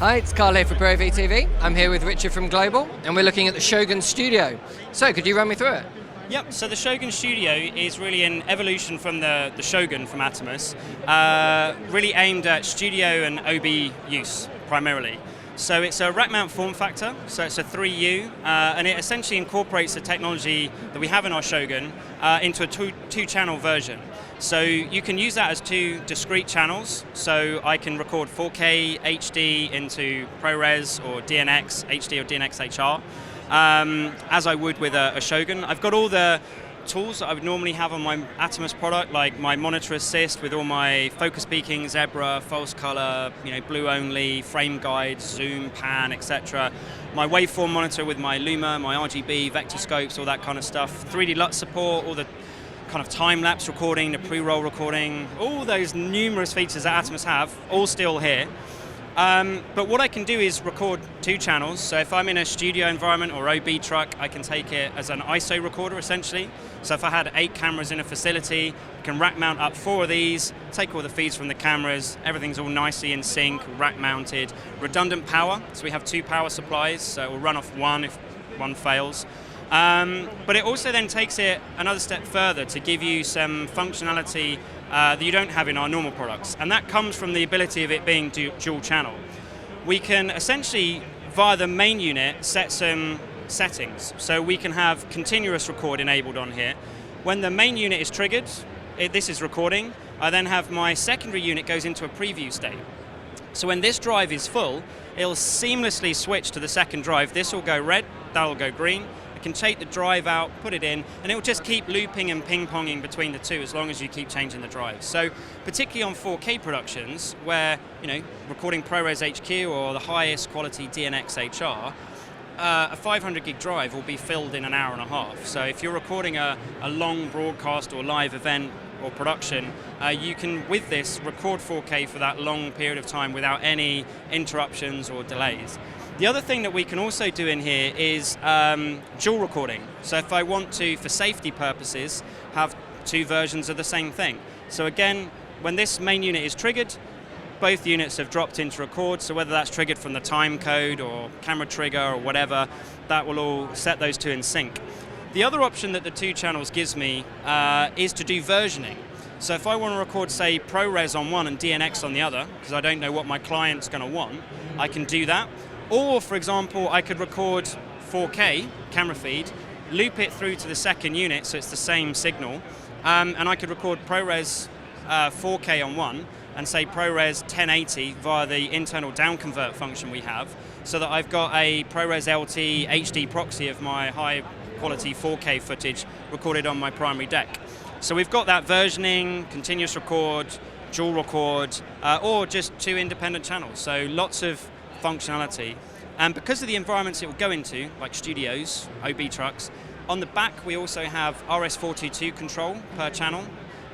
Hi, it's Carl here for ProAV TV. I'm here with Richard from Global, and we're looking at the Shogun Studio. So, could you run me through it? Yep, so the Shogun Studio is really an evolution from the Shogun from Atomos, really aimed at studio and OB use primarily. So it's a rack mount form factor, so it's a 3U, and it essentially incorporates the technology that we have in our Shogun into a two-channel version. So you can use that as two discrete channels, so I can record 4K HD into ProRes or DNX HD or DNX HR, as I would with a Shogun. I've got all the tools that I would normally have on my Atomos product, like my monitor assist with all my focus peaking, zebra, false color, blue only, frame guide, zoom, pan, etc. My waveform monitor with my Luma, my RGB, vector scopes, all that kind of stuff. 3D LUT support, all the kind of time-lapse recording, the pre-roll recording, all those numerous features that Atomos have, all still here. But what I can do is record two channels. So if I'm in a studio environment or OB truck, I can take it as an ISO recorder essentially. So if I had 8 cameras in a facility, I can rack mount up 4 of these, take all the feeds from the cameras, everything's all nicely in sync, rack mounted. Redundant power, so we have 2 power supplies, so it will run off one if one fails. But it also then takes it another step further to give you some functionality that you don't have in our normal products, and that comes from the ability of it being dual channel. We can essentially, via the main unit, set some settings. So we can have continuous record enabled on here. When the main unit is triggered, this is recording, I then have my secondary unit goes into a preview state. So when this drive is full, it'll seamlessly switch to the second drive. This will go red, that will go green. Can take the drive out, put it in, and it will just keep looping and ping-ponging between the two as long as you keep changing the drives. So particularly on 4K productions where, recording ProRes HQ or the highest quality DNX HR, a 500 gig drive will be filled in an hour and a half. So if you're recording a long broadcast or live event or production, you can, with this, record 4K for that long period of time without any interruptions or delays. The other thing that we can also do in here is dual recording. So if I want to, for safety purposes, have 2 versions of the same thing. So again, when this main unit is triggered, both units have dropped into record, so whether that's triggered from the time code or camera trigger or whatever, that will all set those 2 in sync. The other option that the 2 channels gives me is to do versioning. So if I want to record, say, ProRes on one and DNX on the other, because I don't know what my client's going to want, I can do that. Or, for example, I could record 4K camera feed, loop it through to the second unit so it's the same signal, and I could record ProRes 4K on one and say ProRes 1080 via the internal down convert function we have, so that I've got a ProRes LT HD proxy of my high quality 4K footage recorded on my primary deck. So we've got that versioning, continuous record, dual record, or just 2 independent channels. So lots of functionality. And because of the environments it will go into, like studios, OB trucks, on the back we also have RS422 control per channel,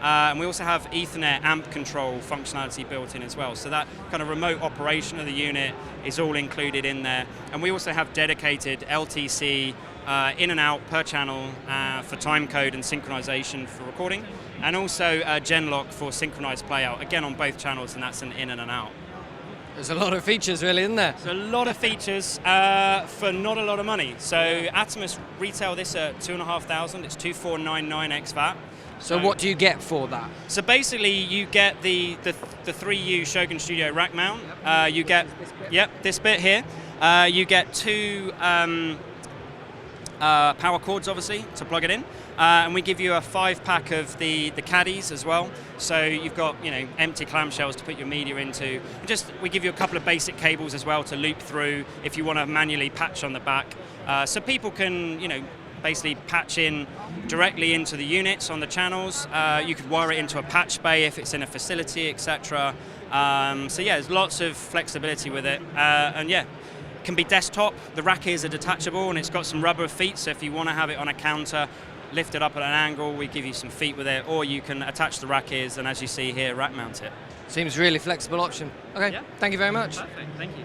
and we also have Ethernet amp control functionality built in as well. So that kind of remote operation of the unit is all included in there. And we also have dedicated LTC in and out per channel for time code and synchronization for recording, and also Genlock for synchronized playout, again on both channels, and that's an in and an out. There's a lot of features really, isn't there? There's a lot of features for not a lot of money. So Atomos retail this at $2,500. It's $2,499 ex VAT. So what do you get for that? So basically, you get the 3U Shogun Studio rack mount. You get this bit here. You get 2 power cords, obviously, to plug it in. And we give you a 5-pack of the caddies as well. So you've got empty clamshells to put your media into. We give you a couple of basic cables as well to loop through if you want to manually patch on the back. So people can basically patch in directly into the units on the channels. You could wire it into a patch bay if it's in a facility, etc. So yeah, there's lots of flexibility with it. And yeah, it can be desktop. The rack ears are detachable and it's got some rubber feet, so if you want to have it on a counter, lift it up at an angle, we give you some feet with it, or you can attach the rack ears and, as you see here, rack mount it. Seems really flexible option. Okay, yeah. Thank you very much. Perfect, thank you.